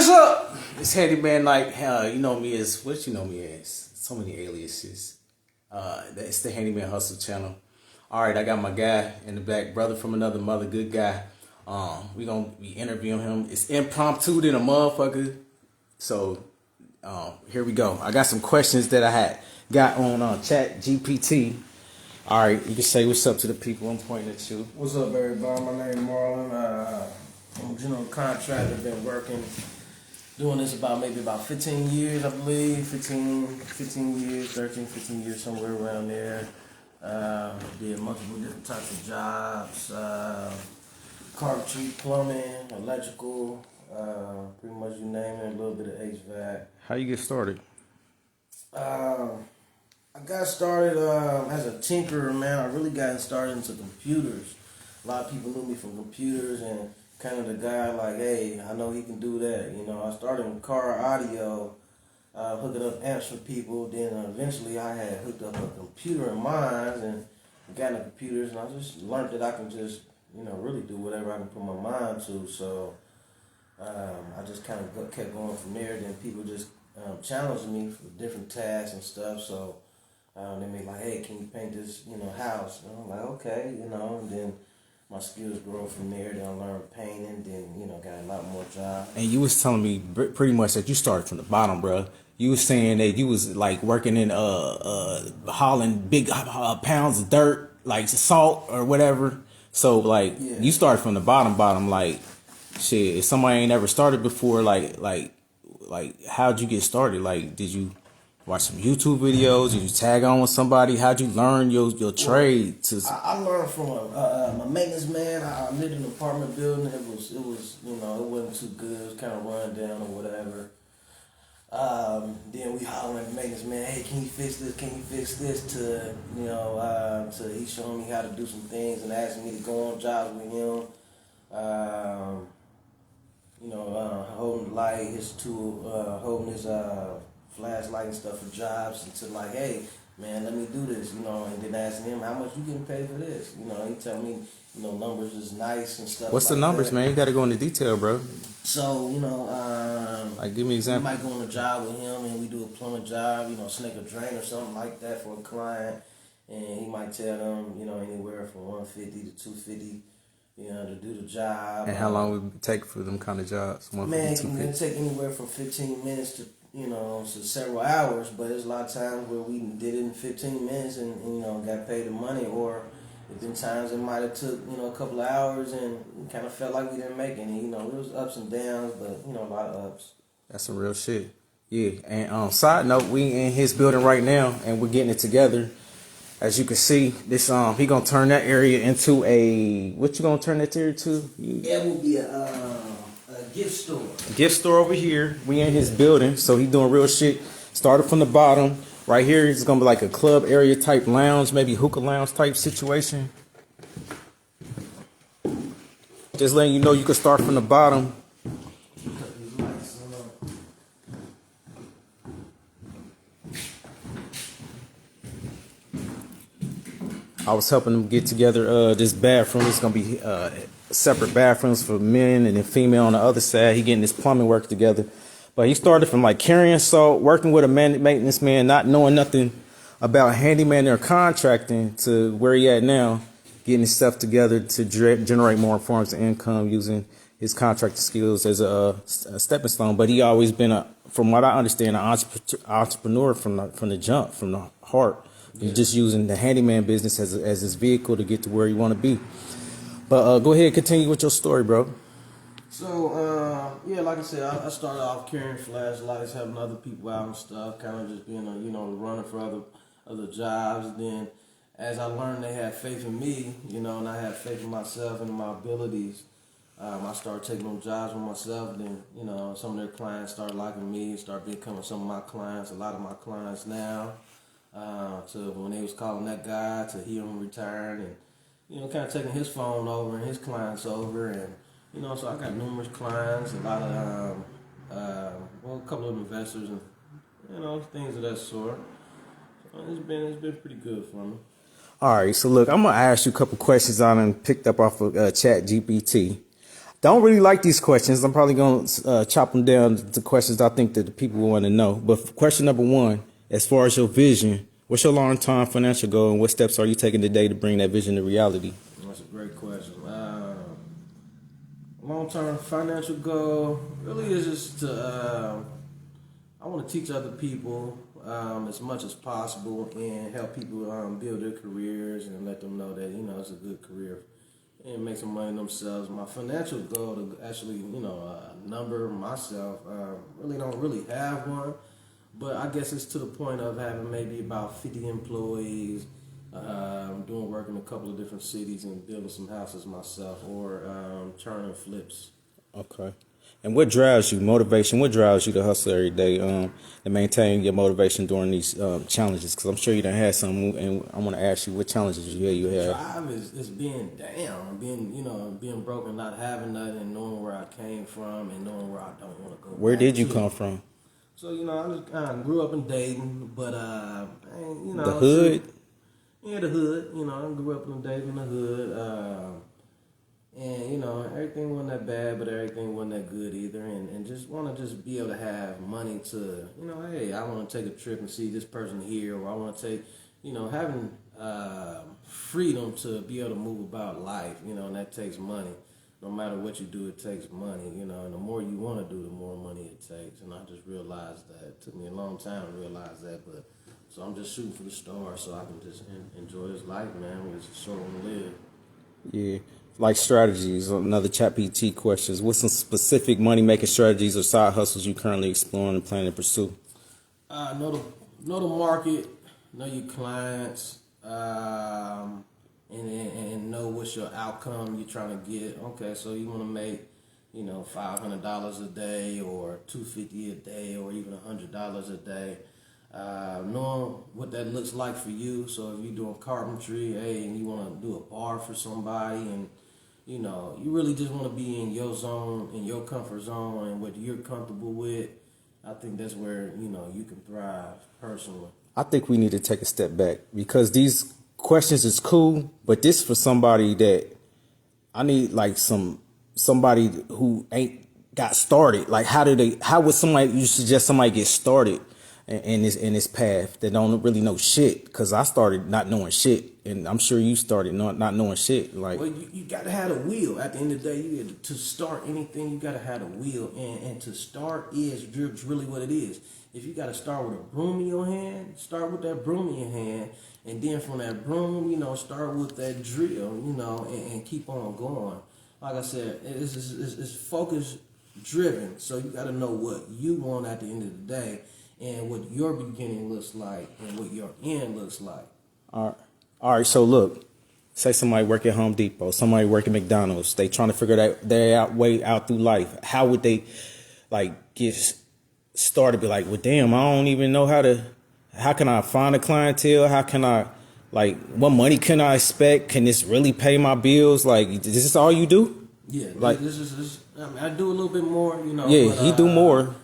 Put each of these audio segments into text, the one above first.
What's up? It's Handyman. Like, you know me as what you know me as. So many aliases. It's the Handyman Hustle channel. All right, I got my guy in the back, brother from another mother, good guy. We gonna be interviewing him. It's impromptu than a motherfucker. So, here we go. I got some questions that I had got on Chat GPT. All right, you can say what's up to the people. I'm pointing at you. What's up, everybody? My name is Marlon. I'm a general contractor. Been working, doing this about 15 years, I believe. 15 years, 13, 15 years, somewhere around there. Did multiple different types of jobs. Carpentry, plumbing, electrical, pretty much you name it, a little bit of HVAC. How you get started? I got started as a tinkerer, man. I really got started into computers. A lot of people knew me from computers and kind of the guy like, hey, I know he can do that. You know, I started in car audio, hooking up amps for people. Then eventually I had hooked up a computer in mine and got into computers, and I just learned that I can just, really do whatever I can put my mind to. So I just kind of kept going from there. Then people just challenged me for different tasks and stuff. So they made like, hey, can you paint this, house? And I'm like, okay, and then my skills grow from there. Then I learned painting. Then, got a lot more jobs. And you was telling me pretty much that you started from the bottom, bro. You was saying that you was like working in hauling big pounds of dirt, like salt or whatever. So like you started from the bottom, like shit. If somebody ain't ever started before, like how'd you get started? Like, did you watch some YouTube videos? Did you tag on with somebody? How'd you learn your trade? I learned from a maintenance man. I lived in an apartment building. It was it wasn't too good. It was kind of run down or whatever. Then we hollering at the maintenance man, hey, can you fix this? Can you fix this? To he showing me how to do some things and asking me to go on jobs with him. Holding the light, his tool, holding his flashlight and stuff for jobs until like, hey, man, let me do this, and then asking him, how much you getting paid for this? He tell me, numbers is nice and stuff. What's the numbers, that. man? You got to go into detail, bro. So, like, give me an example. We might go on a job with him and we do a plumbing job, snake a drain or something like that for a client, and he might tell them, anywhere from 150 to 250. To do the job. And how long would it take for them kind of jobs? Man, it can take anywhere from 15 minutes to, to several hours, but there's a lot of times where we did it in 15 minutes and got paid the money, or there's been times it might have took, a couple of hours and kind of felt like we didn't make any. There was ups and downs, but, a lot of ups. That's some real shit. Yeah, and side note, we in his building right now, and we're getting it together. As you can see, this he gonna turn that area into a, what you gonna turn that area to? It will be a gift store. A gift store over here. We in his building, so he doing real shit. Started from the bottom. Right here, it's gonna be like a club area type lounge, maybe hookah lounge type situation. Just letting you know you can start from the bottom. I was helping them get together this bathroom. It's going to be separate bathrooms for men and then female on the other side. He getting this plumbing work together. But he started from like carrying salt, working with a maintenance man, not knowing nothing about handyman or contracting, to where he at now, getting his stuff together to generate more forms of income using his contracting skills as a stepping stone. But he always been, from what I understand, an entrepreneur from the jump, from the heart. He's just using the handyman business as his vehicle to get to where you want to be. But go ahead, continue with your story, bro. So, like I said, I started off carrying flashlights, helping other people out and stuff, kind of just being a, runner for other jobs. Then, as I learned they had faith in me, and I had faith in myself and in my abilities, I started taking on jobs with myself. Then, some of their clients started liking me, started becoming some of my clients, a lot of my clients now. To when they was calling that guy to hear him retiring, and kind of taking his phone over and his clients over, and so I got numerous clients, a lot of a couple of investors, and things of that sort. So it's been pretty good for me. All right, so look, I'm gonna ask you a couple questions on and picked up off of Chat GPT. Don't really like these questions. I'm probably going to chop them down to questions I think that the people want to know. But question number one, as far as your vision, what's your long-term financial goal and what steps are you taking today to bring that vision to reality? That's a great question. Long-term financial goal really is just to, I want to teach other people as much as possible and help people build their careers and let them know that, it's a good career and make some money themselves. My financial goal to actually, number myself, really don't really have one, but I guess it's to the point of having maybe about 50 employees, doing work in a couple of different cities and building some houses myself or turning flips. Okay. And what drives you? Motivation. What drives you to hustle every day to maintain your motivation during these challenges? Because I'm sure you done had some, and I want to ask you what challenges you have. Drive is being down, being broken, not having nothing, and knowing where I came from and knowing where I don't want to go. Where did you come from? So I just grew up in Dayton, but the hood. Yeah, the hood. I grew up in Dayton, the hood. And everything wasn't that bad, but everything wasn't that good either. And just want to just be able to have money to, hey, I want to take a trip and see this person here, or I want to take, having freedom to be able to move about life, and that takes money. No matter what you do, it takes money, and the more you want to do, the more money it takes. And I just realized that. It took me a long time to realize that, but so I'm just shooting for the stars so I can just enjoy this life, man. It's a short one to live. Yeah. Like strategies, another ChatGPT questions. What's some specific money-making strategies or side hustles you currently exploring and planning to pursue? Know the market, know your clients, and know what's your outcome you're trying to get. Okay, so you want to make, $500 a day or $250 a day or even $100 a day. Knowing what that looks like for you. So if you're doing carpentry, hey, and you want to do a bar for somebody, and you really just want to be in your zone, in your comfort zone, and what you're comfortable with. I think that's where you can thrive personally. I think we need to take a step back because these questions is cool, but this for somebody that I need, like somebody who ain't got started. Like how would you suggest somebody get started in this path that don't really know shit? Because I started not knowing shit, and I'm sure you started not knowing shit. Like, well, you got to have a wheel. At the end of the day, to start anything, you got to have a wheel, and to start is really what it is. If you got to start with a broom in your hand, start with that broom in your hand, and then from that broom, start with that drill, and keep on going. Like I said, it's focus driven. So you got to know what you want at the end of the day, and what your beginning looks like, and what your end looks like. All right. So look, say somebody work at Home Depot, somebody work at McDonald's. They trying to figure their way out through life. How would they get started? Be like, well, damn, I don't even know how can I find a clientele? How can I, what money can I expect? Can this really pay my bills? Is this all you do? Yeah, this is. I do a little bit more, Yeah, he do more.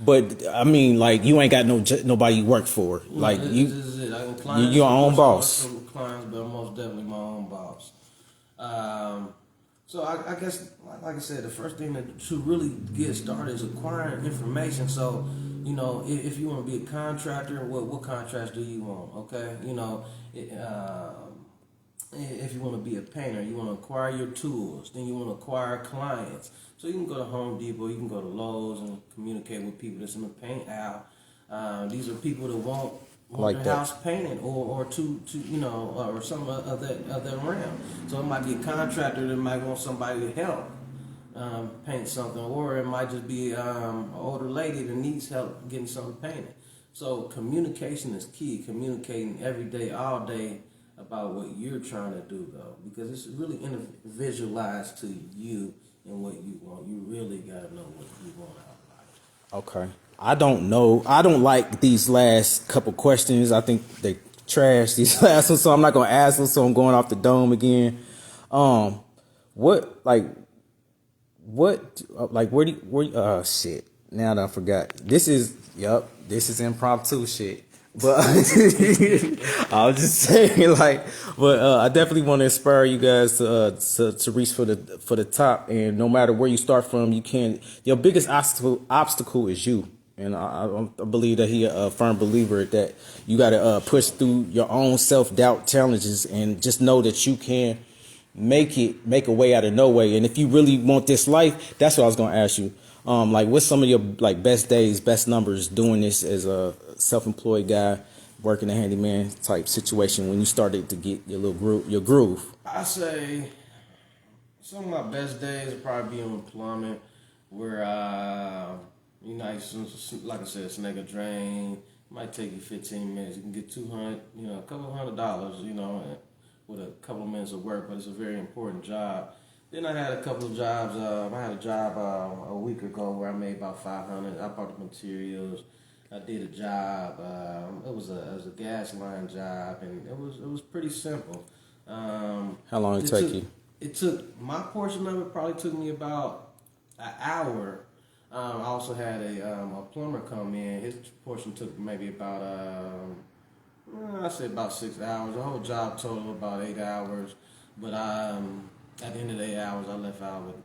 But I mean, you ain't got nobody you work for. This is it. You're your own boss. Clients, but I'm most definitely my own boss. So I guess, like I said, the first thing to really get started is acquiring information. So, if you want to be a contractor, what contracts do you want? Okay, if you want to be a painter, you want to acquire your tools. Then you want to acquire clients. So you can go to Home Depot, you can go to Lowe's and communicate with people that's in the paint aisle. These are people that want their house painted or or some of that realm. So it might be a contractor that might want somebody to help paint something, or it might just be an older lady that needs help getting something painted. So communication is key. Communicating every day, all day, about what you're trying to do, though, because it's really individualized to you and what you want. You really gotta know what you want out of life. Okay. I don't know. I don't like these last couple questions. I think they trash these last ones, so I'm not gonna ask them. So I'm going off the dome again. Shit. Now that I forgot. This is impromptu shit. But I was just saying, like, but I definitely want to inspire you guys to reach for the top. And no matter where you start from, you can. Your biggest obstacle is you. And I believe that he a firm believer that you got to push through your own self-doubt challenges and just know that you can make a way out of no way. And if you really want this life, that's what I was going to ask you. Like, what's some of your like best days, best numbers doing this as a self-employed guy working a handyman type situation when you started to get your little your groove? I say some of my best days will probably be on plumbing, where you know, like I said, snake a drain. Might take you 15 minutes. You can get $200, a couple $100, with a couple of minutes of work. But it's a very important job. Then I had a couple of jobs. I had a job a week ago where I made about $500. I bought the materials. I did a job. It was a gas line job, and it was pretty simple. How long did it take you? It took my portion of it probably took me about an hour. I also had a plumber come in. His portion took maybe about I say about 6 hours. The whole job total about 8 hours, but at the end of the 8 hours, I left out with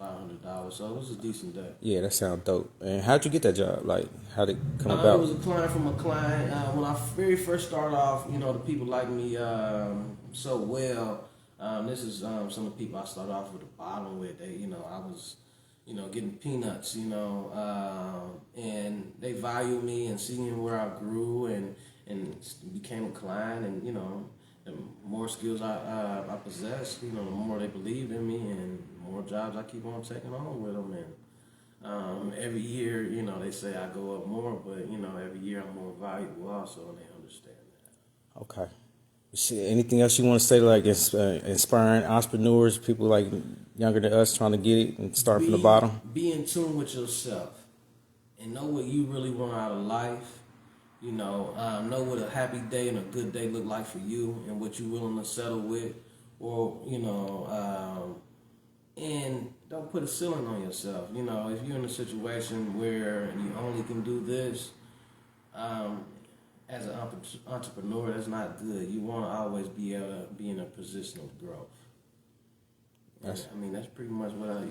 $500. So it was a decent day. Yeah, that sounds dope. And how'd you get that job? Like, how'd it come about? It was a client from a client. When I very first started off, the people like me so well. This is some of the people I started off with the bottom with. I was, getting peanuts, and they value me and seeing where I grew and became a client, and the more skills I possess, the more they believe in me, and the more jobs I keep on taking on with them. And every year, they say I go up more, but every year I'm more valuable also, and they understand that. Okay. Shit, anything else you want to say, like inspiring entrepreneurs, people like younger than us trying to get it and start from the bottom? Be in tune with yourself and know what you really want out of life. Know what a happy day and a good day look like for you, and what you're willing to settle with, or and don't put a ceiling on yourself. If you're in a situation where you only can do this, as an entrepreneur, that's not good. You want to always be able to be in a position of growth. That's pretty much what I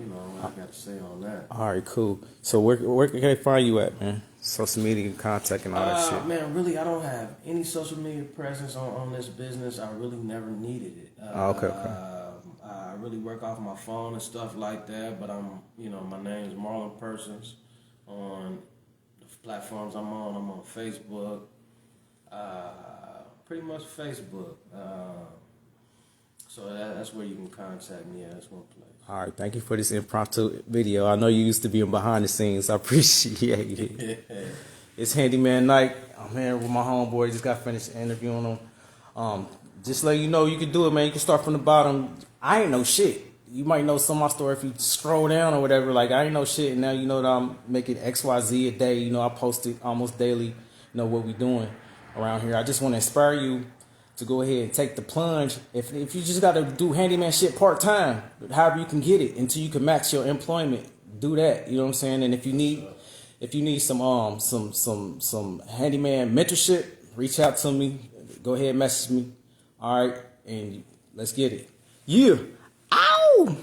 got to say on that. All right, cool. So where can they find you at, man? Social media, contact, and all that shit. Man, really, I don't have any social media presence on this business. I really never needed it. Okay. I really work off my phone and stuff like that. But my name is Marlon Persons. On the platforms I'm on Facebook. Pretty much Facebook. So that's where you can contact me at. That's one place. All right, thank you for this impromptu video. I know you used to be behind the scenes. I appreciate it. It's Handyman Night. I'm here with my homeboy. Just got finished interviewing him. Just let you know you can do it, man. You can start from the bottom. I ain't no shit. You might know some of my story if you scroll down or whatever. Like, I ain't no shit. And now you know that I'm making XYZ a day. I post it almost daily. What we doing around here. I just want to inspire you to go ahead and take the plunge. If you just got to do handyman shit part-time, however you can get it until you can match your employment, do that. You know what I'm saying? And if you need some handyman mentorship, reach out to me. Go ahead and message me. All right, and let's get it. Yeah. Ow!